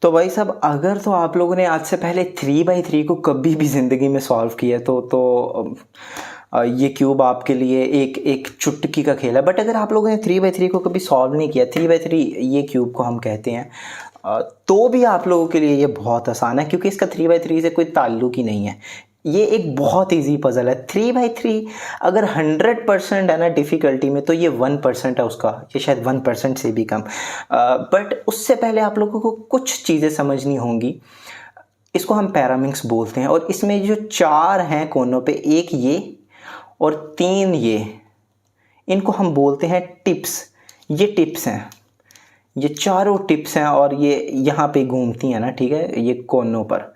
तो भाई साहब, अगर तो आप लोगों ने आज से पहले 3x3 को कभी भी ज़िंदगी में सॉल्व किया तो ये क्यूब आपके लिए एक एक चुटकी का खेल है। बट अगर आप लोगों ने 3x3 को कभी सॉल्व नहीं किया, 3x3 ये क्यूब को हम कहते हैं, तो भी आप लोगों के लिए ये बहुत आसान है, क्योंकि इसका 3x3 से कोई ताल्लुक ही नहीं है। ये एक बहुत इजी पजल है। 3x3 अगर 100% है ना डिफ़िकल्टी में, तो ये 1% है उसका, ये शायद 1% से भी कम। बट उससे पहले आप लोगों को कुछ चीज़ें समझनी होंगी। इसको हम पैरामिंग्स बोलते हैं, और इसमें जो 4 हैं कोनों पे, एक ये और 3 ये, इनको हम बोलते हैं टिप्स। ये टिप्स हैं, ये चारों टिप्स हैं, और ये यहाँ पे घूमती हैं ना, ठीक है, ये कोनों पर।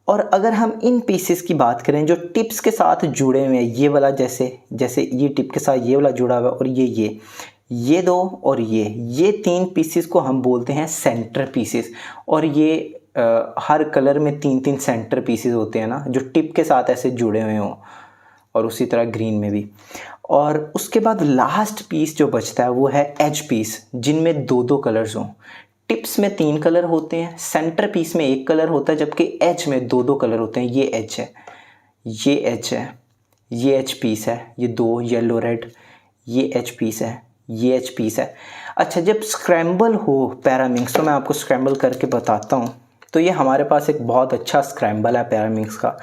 और अगर हम इन पीसेस की बात करें जो टिप्स के साथ जुड़े हुए हैं, ये वाला जैसे जैसे ये टिप के साथ ये वाला जुड़ा हुआ है, और ये दो और ये 3 पीसेस को हम बोलते हैं सेंटर पीसेस। और ये हर कलर में 3-3 सेंटर पीसेस होते हैं ना, जो टिप के साथ ऐसे जुड़े हुए हों, और उसी तरह ग्रीन में भी। और उसके बाद लास्ट पीस जो बचता है वो है एज पीस, जिनमें 2-2 कलर्स हों। टिप्स में 3 कलर होते हैं, सेंटर पीस में 1 कलर होता है, जबकि एज में 2-2 कलर होते हैं। ये एज है, ये एज है, ये एज पीस है, ये 2 येलो रेड, ये एज पीस है, ये एज पीस है। अच्छा, जब स्क्रैम्बल हो पैरामिंग्स, तो मैं आपको स्क्रैम्बल करके बताता हूँ। तो ये हमारे पास एक बहुत अच्छा स्क्रैम्बल है पैरामिंग्स का।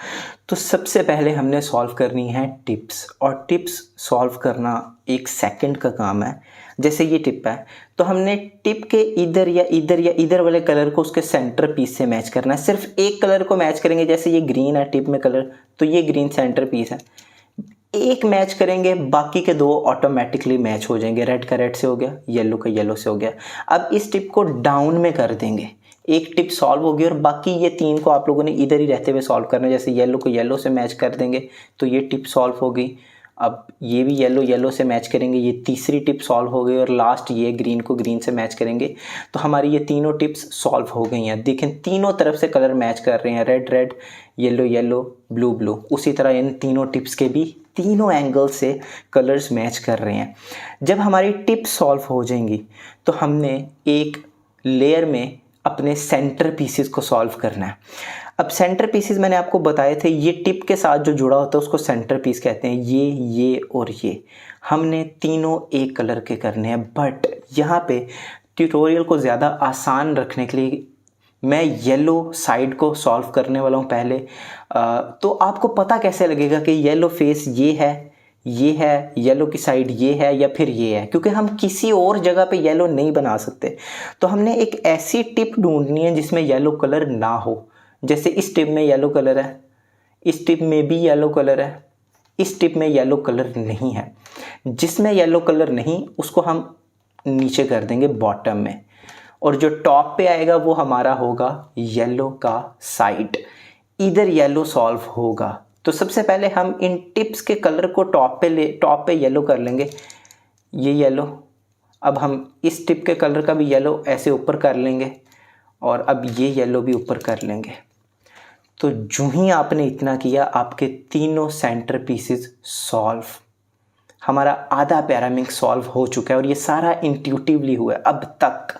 तो सबसे पहले हमने सॉल्व करनी है टिप्स, और टिप्स सॉल्व करना 1 सेकंड का काम है। जैसे ये टिप है, तो हमने टिप के इधर या इधर वाले कलर को उसके सेंटर पीस से मैच करना है। सिर्फ एक कलर को मैच करेंगे, जैसे ये ग्रीन है टिप में कलर, तो ये ग्रीन सेंटर पीस है। एक मैच करेंगे, बाकी के 2 ऑटोमेटिकली मैच हो जाएंगे। रेड का रेड से हो गया, येलो का येलो से हो गया। अब इस टिप को डाउन में कर देंगे, एक टिप सॉल्व होगी, और बाकी ये 3 को आप लोगों ने इधर ही रहते हुए सॉल्व करना है। जैसे येलो को येलो से मैच कर देंगे, तो ये टिप सॉल्व हो गई। अब ये भी येलो से मैच करेंगे, ये तीसरी टिप सॉल्व हो गई, और लास्ट ये ग्रीन को ग्रीन से मैच करेंगे, तो हमारी ये तीनों टिप्स सॉल्व हो गई हैं। देखें, तीनों तरफ से कलर मैच कर रहे हैं, red red, yellow blue blue. उसी तरह इन तीनों टिप्स के भी तीनों एंगल से कलर्स मैच कर रहे हैं। जब हमारी टिप सॉल्व हो जाएंगी, तो हमने एक लेयर में अपने सेंटर पीसेस को सॉल्व करना है। अब सेंटर पीसेस मैंने आपको बताए थे, ये टिप के साथ जो जुड़ा होता है उसको सेंटर पीस कहते हैं। ये और ये हमने तीनों एक कलर के करने हैं। बट यहाँ पे ट्यूटोरियल को ज़्यादा आसान रखने के लिए मैं येलो साइड को सॉल्व करने वाला हूँ पहले। तो आपको पता कैसे लगेगा कि येलो फेस ये है येलो की साइड ये है या फिर ये है, क्योंकि हम किसी और जगह पे येलो नहीं बना सकते। तो हमने एक ऐसी टिप ढूंढनी है जिसमें येलो कलर ना हो। जैसे इस टिप में येलो कलर है, इस टिप में भी येलो कलर है, इस टिप में येलो कलर नहीं है। जिसमें येलो कलर नहीं, उसको हम नीचे कर देंगे बॉटम में, और जो टॉप पे आएगा वो हमारा होगा येलो का साइड। इधर येलो सॉल्व होगा। तो सबसे पहले हम इन टिप्स के कलर को टॉप पे येलो कर लेंगे, ये येलो। अब हम इस टिप के कलर का भी येलो ऐसे ऊपर कर लेंगे, और अब ये येलो भी ऊपर कर लेंगे। तो जो ही आपने इतना किया, आपके तीनों सेंटर पीसेस सॉल्व। हमारा आधा पैरामिंग सॉल्व हो चुका है, और ये सारा इंट्यूटिवली हुआ है। अब तक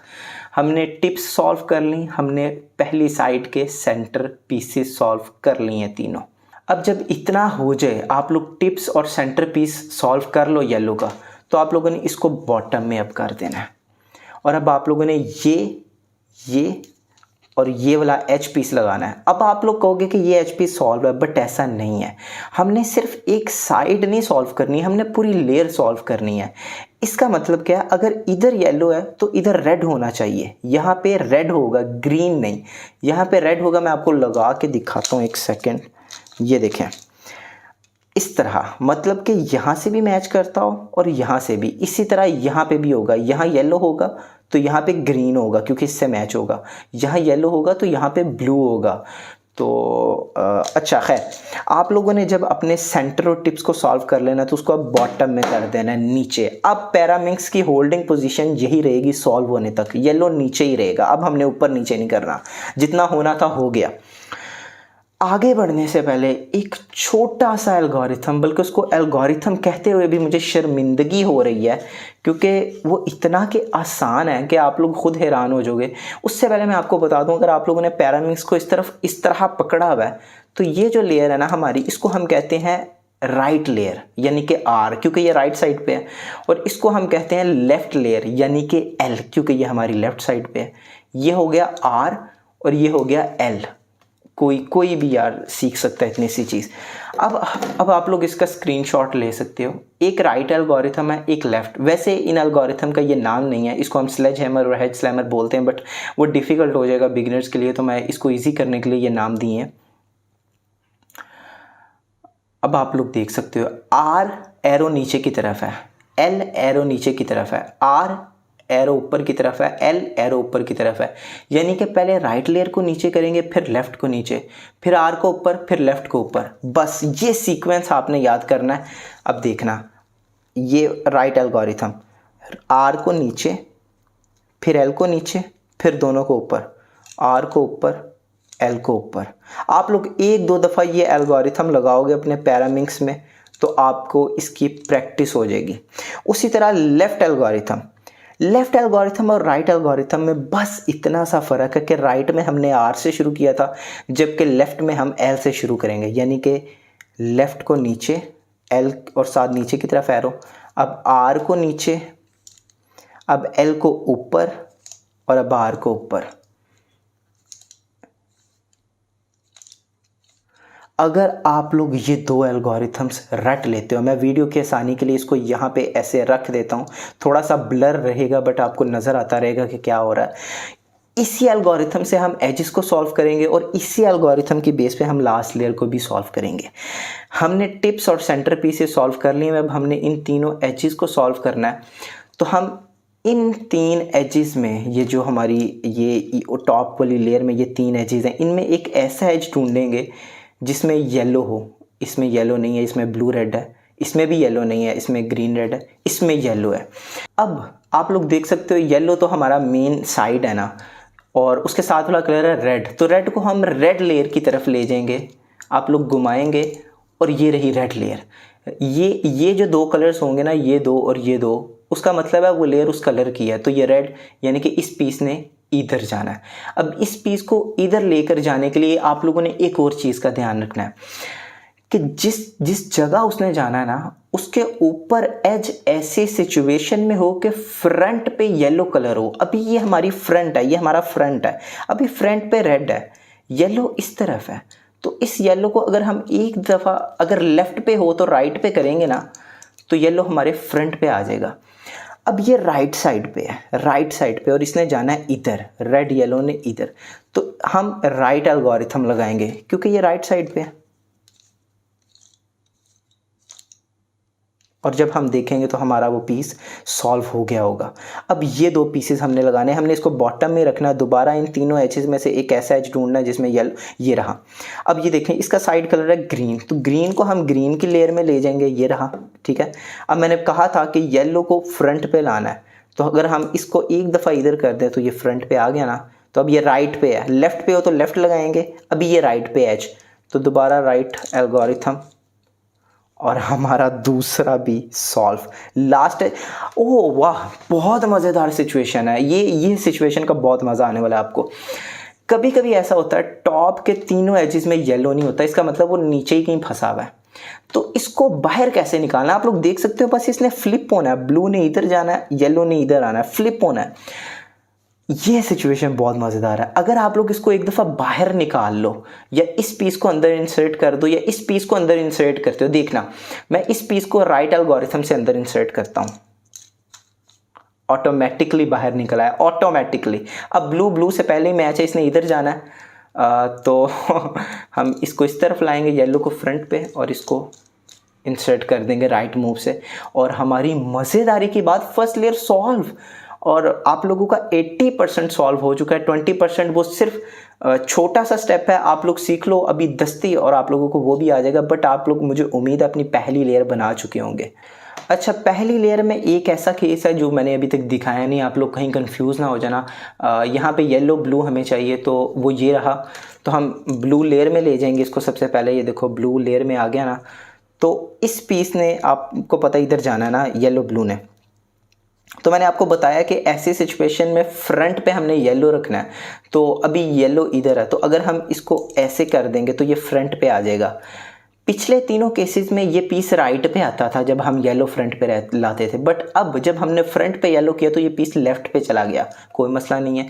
हमने टिप्स सॉल्व कर ली, हमने पहली साइड के सेंटर पीसेस सॉल्व कर लिए हैं तीनों। अब जब इतना हो जाए, आप लोग टिप्स और सेंटर पीस सॉल्व कर लो येलो का, तो आप लोगों ने इसको बॉटम में अब कर देना है। और अब आप लोगों ने ये और ये वाला एच पीस लगाना है। अब आप लोग कहोगे कि ये एच पीस सॉल्व है, बट ऐसा नहीं है। हमने सिर्फ एक साइड नहीं सॉल्व करनी है, हमने पूरी लेयर सॉल्व करनी है। इसका मतलब क्या है, अगर इधर येलो है तो इधर रेड होना चाहिए। यहाँ पे रेड होगा, ग्रीन नहीं। यहाँ पे रेड होगा, मैं आपको लगा के दिखाता हूँ, 1 सेकेंड। ये देखें, इस तरह, मतलब कि यहाँ से भी मैच करता हो और यहाँ से भी। इसी तरह यहाँ पे भी होगा, यहाँ येलो होगा तो यहाँ पे ग्रीन होगा, क्योंकि इससे मैच होगा। यहाँ येलो होगा तो यहाँ पे ब्लू होगा। तो अच्छा, खैर, आप लोगों ने जब अपने सेंटर और टिप्स को सॉल्व कर लेना, तो उसको अब बॉटम में कर देना है, नीचे। अब पैरामिंग्स की होल्डिंग पोजीशन यही रहेगी सॉल्व होने तक, येलो नीचे ही रहेगा। अब हमने ऊपर नीचे नहीं करना, जितना होना था हो गया। आगे बढ़ने से पहले एक छोटा सा एल्गोरिथम, बल्कि उसको एल्गोरिथम कहते हुए भी मुझे शर्मिंदगी हो रही है क्योंकि वो इतना कि आसान है कि आप लोग खुद हैरान हो जाओगे। उससे पहले मैं आपको बता दूं, अगर आप लोगों ने पैरामिक्स को इस तरह पकड़ा हुआ है तो ये जो लेयर है ना हमारी, इसको हम कहते हैं राइट लेयर यानी कि आर, क्योंकि ये राइट साइड पे है, और इसको हम कहते हैं लेफ्ट लेयर यानी कि एल, क्योंकि ये हमारी लेफ्ट साइड पे है। ये हो गया आर और ये हो गया एल। कोई भी यार सीख सकता है इतनी सी चीज़। अब आप लोग इसका स्क्रीनशॉट ले सकते हो। एक राइट एल्गोरिथम है, एक लेफ्ट। वैसे इन एल्गोरिथम का ये नाम नहीं है, इसको हम स्लेज हैमर और हेड स्लैमर बोलते हैं, बट वो डिफ़िकल्ट हो जाएगा बिगिनर्स के लिए, तो मैं इसको ईजी करने के लिए ये नाम दिए हैं। अब आप लोग देख सकते हो, आर एरो नीचे की तरफ है, एल एरो नीचे की तरफ है, आर एरो ऊपर की तरफ है, एल एरो ऊपर की तरफ है। यानी कि पहले राइट लेयर को नीचे करेंगे, फिर लेफ्ट को नीचे, फिर आर को ऊपर, फिर लेफ्ट को ऊपर। बस ये सीक्वेंस आपने याद करना है। अब देखना, ये राइट एल्गोरिथम, आर को नीचे, फिर एल को नीचे, फिर दोनों को ऊपर, आर को ऊपर, एल को ऊपर। आप लोग एक दो दफ़ा ये एल्गोरिथम लगाओगे अपने पैरामिक्स में तो आपको इसकी प्रैक्टिस हो जाएगी। उसी तरह लेफ्ट एल्गोरिथम और राइट एल्गोरिथम में बस इतना सा फ़र्क है कि राइट में हमने आर से शुरू किया था, जबकि लेफ्ट में हम एल से शुरू करेंगे। यानी कि लेफ्ट को नीचे, एल और साथ नीचे की तरफ एरो, अब आर को नीचे, अब एल को ऊपर और अब आर को ऊपर। अगर आप लोग ये दो एल्गोरिथम्स रट लेते हो, मैं वीडियो की आसानी के लिए इसको यहाँ पे ऐसे रख देता हूँ, थोड़ा सा ब्लर रहेगा बट आपको नज़र आता रहेगा कि क्या हो रहा है। इसी एल्गोरिथम से हम एजेस को सॉल्व करेंगे और इसी एल्गोरिथम की बेस पे हम लास्ट लेयर को भी सॉल्व करेंगे। हमने टिप्स और सेंटर पीसेस सॉल्व कर लिए, अब हमने इन तीनों एजेस को सॉल्व करना है। तो हम इन तीन एजेस में, ये जो हमारी ये टॉप वाली लेयर में ये तीन एजेस हैं, इनमें एक ऐसा एज ढूंढेंगे जिसमें येलो हो। इसमें येलो नहीं है, इसमें ब्लू रेड है। इसमें भी येलो नहीं है, इसमें ग्रीन रेड है। इसमें येलो है। अब आप लोग देख सकते हो, येलो तो हमारा मेन साइड है ना, और उसके साथ वाला कलर है रेड, तो रेड को हम रेड लेयर की तरफ ले जाएंगे। आप लोग घुमाएंगे और ये रही रेड लेयर। ये जो दो कलर्स होंगे ना, ये दो और ये दो, उसका मतलब है वो लेयर उस कलर की है, तो ये रेड, यानी कि इस पीस ने इधर जाना है। अब इस पीस को इधर लेकर जाने के लिए आप लोगों ने एक और चीज़ का ध्यान रखना है कि जिस जगह उसने जाना है ना, उसके ऊपर एज ऐसी सिचुएशन में हो कि फ्रंट पे येलो कलर हो। अभी ये हमारी फ्रंट है, ये हमारा फ्रंट है, अभी फ्रंट पे रेड है, येलो इस तरफ है। तो इस येलो को अगर हम एक दफ़ा अगर लेफ्ट पे हो तो राइट पे करेंगे ना, तो येलो हमारे फ्रंट पे आ जाएगा। अब ये राइट साइड पे है, राइट साइड पे, और इसने जाना है इधर, रेड येलो ने इधर, तो हम राइट एल्गोरिथम लगाएंगे क्योंकि ये राइट साइड पे है। और जब हम देखेंगे तो हमारा वो पीस सॉल्व हो गया होगा। अब ये दो पीसेस हमने लगाने, हमने इसको बॉटम में रखना है। दोबारा इन तीनों एजेस में से एक ऐसा एज ढूंढना है जिसमें येलो, ये रहा। अब ये देखें, इसका साइड कलर है ग्रीन, तो ग्रीन को हम ग्रीन की लेयर में ले जाएंगे, ये रहा, ठीक है। अब मैंने कहा था कि येलो को फ्रंट पे लाना है, तो अगर हम इसको एक दफ़ा इधर कर दें तो ये फ्रंट पे आ गया ना। तो अब ये राइट पे है, लेफ्ट पे हो तो लेफ्ट लगाएंगे, अभी ये राइट पे एज, तो दोबारा राइट एल्गोरिथम और हमारा दूसरा भी सॉल्व। लास्ट है, ओह वाह, बहुत मज़ेदार सिचुएशन है ये सिचुएशन का बहुत मज़ा आने वाला है आपको। कभी कभी ऐसा होता है टॉप के तीनों एजेस में येलो नहीं होता, इसका मतलब वो नीचे ही कहीं फंसा हुआ है। तो इसको बाहर कैसे निकालना, आप लोग देख सकते हो, बस इसने फ्लिप होना है, ब्लू ने इधर जाना है, येलो ने इधर आना है, फ्लिप होना है। ये सिचुएशन बहुत मज़ेदार है। अगर आप लोग इसको एक दफ़ा बाहर निकाल लो, या इस पीस को अंदर इंसर्ट कर दो, या इस पीस को अंदर इंसर्ट करते हो, देखना मैं इस पीस को राइट एल्गोरिथम से अंदर इंसर्ट करता हूँ, ऑटोमेटिकली बाहर निकला है, ऑटोमेटिकली। अब ब्लू से पहले ही मैच है, इसने इधर जाना है, तो हम इसको इस तरफ लाएंगे, येलो को फ्रंट पे, और इसको इंसर्ट कर देंगे राइट मूव से। और हमारी मज़ेदारी की बात, फर्स्ट लेयर सॉल्व। और आप लोगों का 80% सॉल्व हो चुका है। 20% वो सिर्फ छोटा सा स्टेप है, आप लोग सीख लो अभी दस्ती और आप लोगों को वो भी आ जाएगा। बट आप लोग, मुझे उम्मीद है, अपनी पहली लेयर बना चुके होंगे। अच्छा, पहली लेयर में एक ऐसा केस है जो मैंने अभी तक दिखाया नहीं, आप लोग कहीं कंफ्यूज ना हो जाना। यहाँ पे येलो ब्लू हमें चाहिए, तो वो ये रहा। तो हम ब्लू लेयर में ले जाएंगे इसको। सबसे पहले ये देखो ब्लू लेयर में आ गया ना, तो इस पीस ने, आपको पता इधर जाना है ना, येलो ब्लू ने। तो मैंने आपको बताया कि ऐसी सिचुएशन में फ्रंट पे हमने येलो रखना है। तो अभी येलो इधर है, तो अगर हम इसको ऐसे कर देंगे तो ये फ्रंट पे आ जाएगा। पिछले तीनों केसेस में ये पीस राइट पे आता था जब हम येलो फ्रंट पे लाते थे, बट अब जब हमने फ्रंट पे येलो किया तो ये पीस लेफ्ट पे चला गया। कोई मसला नहीं है।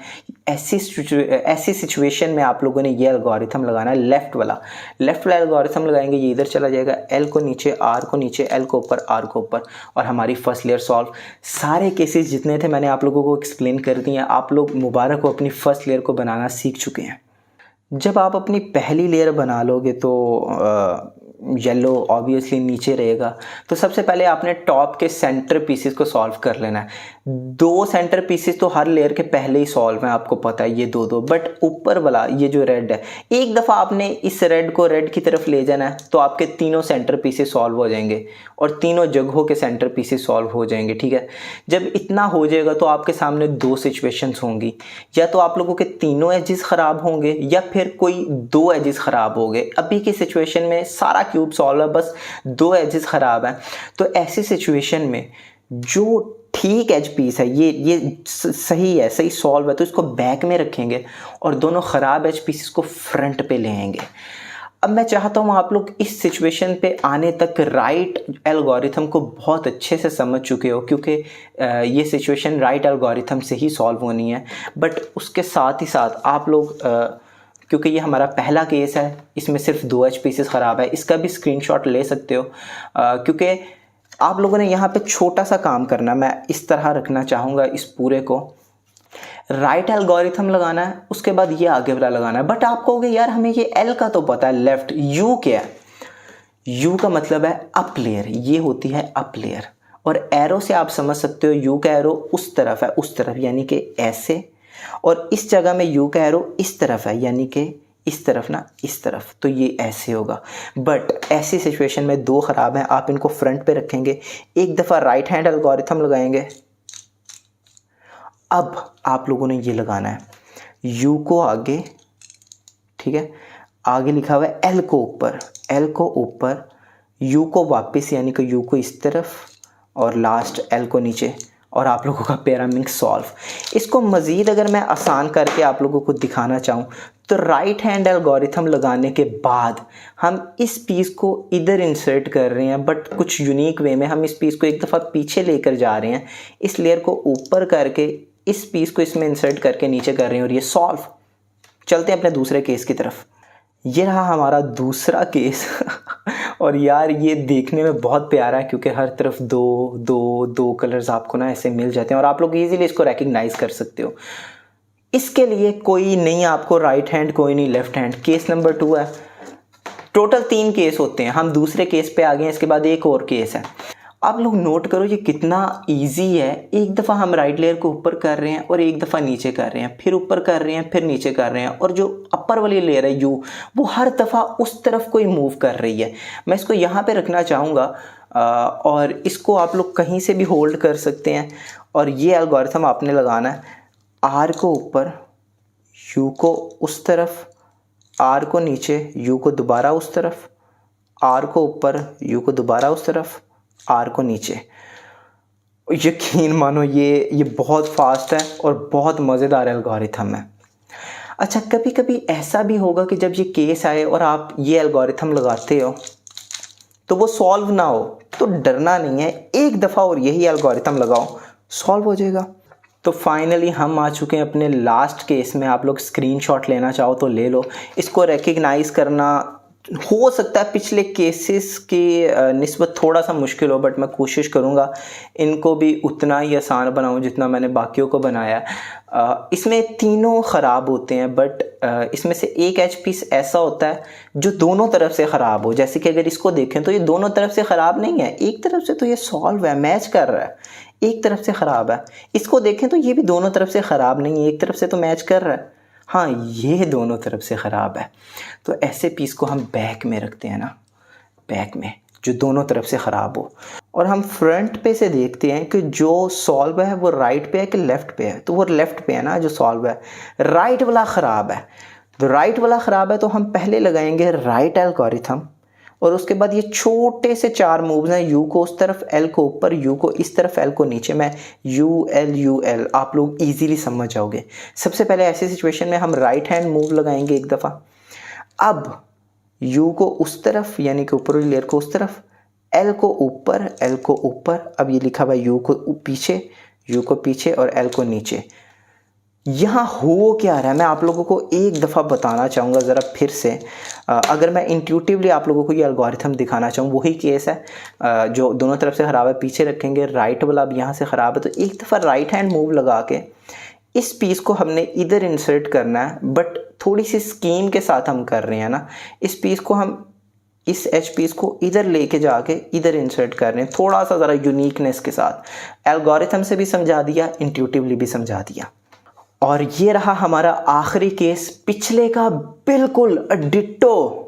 ऐसी सिचुएशन में आप लोगों ने ये एल्गोरिथम लगाना है, लेफ्ट वाला एल्गोरिथम लगाएंगे, ये इधर चला जाएगा। एल को नीचे, आर को नीचे, एल को ऊपर, आर को ऊपर, और हमारी फर्स्ट लेयर सॉल्व। सारे केसेस जितने थे मैंने आप लोगों को एक्सप्लेन कर दिए। आप लोग मुबारक हो, अपनी फर्स्ट लेयर को बनाना सीख चुके हैं। जब आप अपनी पहली लेयर बना लोगे तो येलो ऑब्वियसली नीचे रहेगा। तो सबसे पहले आपने टॉप के सेंटर पीसेस को सॉल्व कर लेना है। 2 सेंटर पीसेस तो हर लेयर के पहले ही सॉल्व हैं, आपको पता है, ये 2-2। बट ऊपर वाला ये जो रेड है, एक दफ़ा आपने इस रेड को रेड की तरफ ले जाना है तो आपके तीनों सेंटर पीसेस सॉल्व हो जाएंगे और तीनों जगहों के सेंटर पीसेस सॉल्व हो जाएंगे। ठीक है, जब इतना हो जाएगा तो आपके सामने 2 सिचुएशंस होंगी। या तो आप लोगों के तीनों एजेस ख़राब होंगे या फिर कोई 2 एजेस ख़राब हो गए। अभी की सिचुएशन में सारा क्यूब सॉल्व है, बस 2 एजेस ख़राब हैं। तो ऐसी सिचुएशन में जो ठीक एज पीस है, ये सही है, सही सॉल्व है, तो इसको बैक में रखेंगे और दोनों ख़राब एज पीसेस को फ्रंट पे ले आएंगे। अब मैं चाहता हूँ आप लोग इस सिचुएशन पे आने तक राइट एल्गोरिथम को बहुत अच्छे से समझ चुके हो, क्योंकि ये सिचुएशन राइट एल्गोरिथम से ही सॉल्व होनी है। बट उसके साथ ही साथ आप लोग, क्योंकि ये हमारा पहला केस है, इसमें सिर्फ 2 एच पीसेस ख़राब है, इसका भी स्क्रीनशॉट ले सकते हो। क्योंकि आप लोगों ने यहाँ पे छोटा सा काम करना, मैं इस तरह रखना चाहूँगा इस पूरे को। राइट एल्गोरिथम लगाना है, उसके बाद ये आगे वाला लगाना है। बट आप कहोगे यार हमें ये एल का तो पता है, लेफ्ट। यू क्या है? यू का मतलब है अप लेयर, ये होती है अप लेयर। और एरो से आप समझ सकते हो यू का एरो उस तरफ है, उस तरफ, यानी कि ऐसे। और इस जगह में यू का एरो इस तरफ है, यानी कि इस तरफ ना, इस तरफ। तो ये ऐसे होगा। बट ऐसी सिचुएशन में 2 ख़राब हैं, आप इनको फ्रंट पे रखेंगे, एक दफ़ा राइट हैंड एल्गोरिथम लगाएंगे। अब आप लोगों ने ये लगाना है, यू को आगे, ठीक है, आगे लिखा हुआ है एल को ऊपर, एल को ऊपर, यू को वापस, यानी कि यू को इस तरफ, और लास्ट एल को नीचे, और आप लोगों का पैरामिंग सॉल्व। इसको मज़ीद अगर मैं आसान करके आप लोगों को दिखाना चाहूँ तो राइट हैंड एल्गोरिथम लगाने के बाद हम इस पीस को इधर इंसर्ट कर रहे हैं, बट कुछ यूनिक वे में। हम इस पीस को एक दफ़ा पीछे लेकर जा रहे हैं, इस लेयर को ऊपर करके इस पीस को इसमें इंसर्ट करके नीचे कर रहे हैं, और ये सॉल्व। चलते हैं अपने दूसरे केस की तरफ। ये रहा हमारा दूसरा केस और यार ये देखने में बहुत प्यारा है, क्योंकि हर तरफ दो कलर्स आपको ना ऐसे मिल जाते हैं और आप लोग इजीली इसको रिकग्नाइज कर सकते हो। इसके लिए कोई नहीं आपको राइट हैंड, कोई नहीं लेफ्ट हैंड। केस नंबर 2 है। टोटल 3 केस होते हैं, हम दूसरे केस पे आ गए हैं, इसके बाद एक और केस है। आप लोग नोट करो ये कितना इजी है। एक दफ़ा हम राइट लेयर को ऊपर कर रहे हैं और एक दफ़ा नीचे कर रहे हैं, फिर ऊपर कर रहे हैं, फिर नीचे कर रहे हैं, और जो अपर वाली लेयर है यू, वो हर दफ़ा उस तरफ कोई मूव कर रही है। मैं इसको यहाँ पे रखना चाहूँगा और इसको आप लोग कहीं से भी होल्ड कर सकते हैं। और ये एल्गोरिथम आपने लगाना है, आर को ऊपर, यू को उस तरफ, आर को नीचे, यू को दोबारा उस तरफ, आर को ऊपर, यू को दोबारा उस तरफ, आर को नीचे। यकीन मानो ये बहुत फास्ट है और बहुत मज़ेदार एल्गोरिथम है। अच्छा, कभी कभी ऐसा भी होगा कि जब ये केस आए और आप ये एल्गोरिथम लगाते हो तो वो सॉल्व ना हो, तो डरना नहीं है, एक दफ़ा और यही एल्गोरिथम लगाओ, सॉल्व हो जाएगा। तो फाइनली हम आ चुके हैं अपने लास्ट केस में। आप लोग स्क्रीनशॉट लेना चाहो तो ले लो। इसको रिकग्नाइज़ करना हो सकता है पिछले केसेस की निस्बत थोड़ा सा मुश्किल हो, बट मैं कोशिश करूँगा इनको भी उतना ही आसान बनाऊँ जितना मैंने बाकियों को बनाया। इसमें तीनों ख़राब होते हैं, बट इसमें से एक एच पीस ऐसा होता है जो दोनों तरफ से ख़राब हो। जैसे कि अगर इसको देखें तो ये दोनों तरफ से ख़राब नहीं है, एक तरफ से तो ये सॉल्व है, मैच कर रहा है। एक तरफ से ख़राब है। इसको देखें तो ये भी दोनों तरफ से ख़राब नहीं है, एक तरफ से तो मैच कर रहा है। हाँ, ये दोनों तरफ से ख़राब है। तो ऐसे पीस को हम बैक में रखते हैं ना, बैक में, जो दोनों तरफ से ख़राब हो। और हम फ्रंट पे से देखते हैं कि जो सॉल्व है वो राइट पे है कि लेफ़्ट पे है। तो वो लेफ़्ट पे है ना जो सॉल्व है, राइट वाला ख़राब है। तो राइट वाला ख़राब है तो हम पहले लगाएंगे राइट एल्गोरिथम, और उसके बाद ये छोटे से 4 मूव्स हैं, यू को उस तरफ, एल को ऊपर, यू को इस तरफ, एल को नीचे। मैं यू एल, आप लोग इजीली समझ जाओगे। सबसे पहले ऐसी सिचुएशन में हम राइट हैंड मूव लगाएंगे एक दफ़ा। अब यू को उस तरफ यानी कि ऊपर लेयर को उस तरफ, एल को ऊपर, एल को ऊपर। अब ये लिखा हुआ यू को पीछे, यू को पीछे और एल को नीचे। यहाँ हो क्या रहा है मैं आप लोगों को एक दफ़ा बताना चाहूँगा ज़रा फिर से। अगर मैं इंट्यूटिवली आप लोगों को ये एल्गोरिथम दिखाना चाहूँ, वही केस है जो दोनों तरफ से ख़राब है, पीछे रखेंगे, राइट वाला अब यहाँ से ख़राब है। तो एक दफ़ा राइट हैंड मूव लगा के इस पीस को हमने इधर इंसर्ट करना है, बट थोड़ी सी स्कीम के साथ हम कर रहे हैं ना। इस पीस को हम, इस एच पीस को इधर लेके जाके इधर इंसर्ट कर रहे हैं, थोड़ा सा ज़रा यूनिकनेस के साथ। एल्गोरिथम से भी समझा दिया, इंट्यूटिवली भी समझा दिया। और ये रहा हमारा आखिरी केस, पिछले का बिल्कुल डिट्टो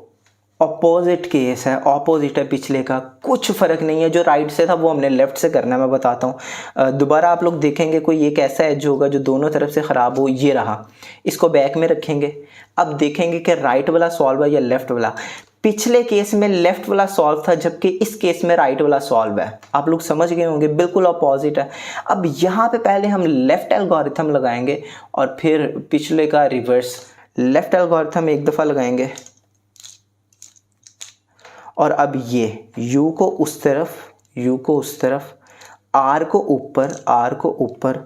अपोजिट केस है, ऑपोजिट है पिछले का, कुछ फ़र्क नहीं है। जो राइट से था वो हमने लेफ़्ट से करना है, मैं बताता हूँ। दोबारा आप लोग देखेंगे कोई एक ऐसा एज होगा जो दोनों तरफ से ख़राब हो, ये रहा। इसको बैक में रखेंगे। अब देखेंगे कि राइट वाला सॉल्व है या लेफ़्ट वाला। पिछले केस में लेफ़्ट वाला सॉल्व था, जबकि इस केस में राइट वाला सॉल्व है। आप लोग समझ गए होंगे, बिल्कुल अपोजिट है। अब यहाँ पे पहले हम लेफ़्ट एल्गोरिथम लगाएंगे और फिर पिछले का रिवर्स। लेफ़्ट एल्गोरिथम एक दफ़ा लगाएंगे और अब ये u को उस तरफ, u को उस तरफ, r को ऊपर, r को ऊपर,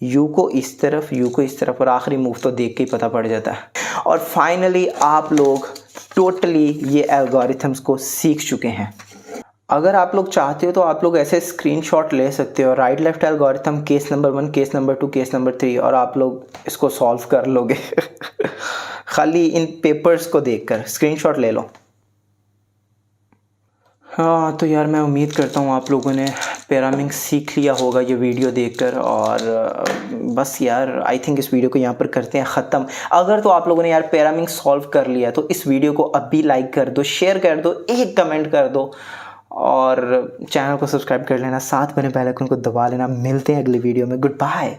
u को इस तरफ, u को इस तरफ, और आखिरी मूव तो देख के ही पता पड़ जाता है। और फाइनली आप लोग टोटली ये एल्गोरिथम्स को सीख चुके हैं। अगर आप लोग चाहते हो तो आप लोग ऐसे स्क्रीनशॉट ले सकते हो, right left algorithm, case number 1, case number 2, case number 3, और आप लोग इसको सॉल्व कर लोगे खाली इन पेपर्स को देखकर स्क्रीनशॉट ले लो। हाँ तो यार मैं उम्मीद करता हूँ आप लोगों ने पैरामिंग सीख लिया होगा ये वीडियो देखकर। और बस यार आई थिंक इस वीडियो को यहाँ पर करते हैं ख़त्म। अगर तो आप लोगों ने यार पैरामिंग सॉल्व कर लिया तो इस वीडियो को अभी लाइक कर दो, शेयर कर दो, एक कमेंट कर दो और चैनल को सब्सक्राइब कर लेना, साथ बने बेल आइकन को दबा लेना। मिलते हैं अगली वीडियो में। Good bye.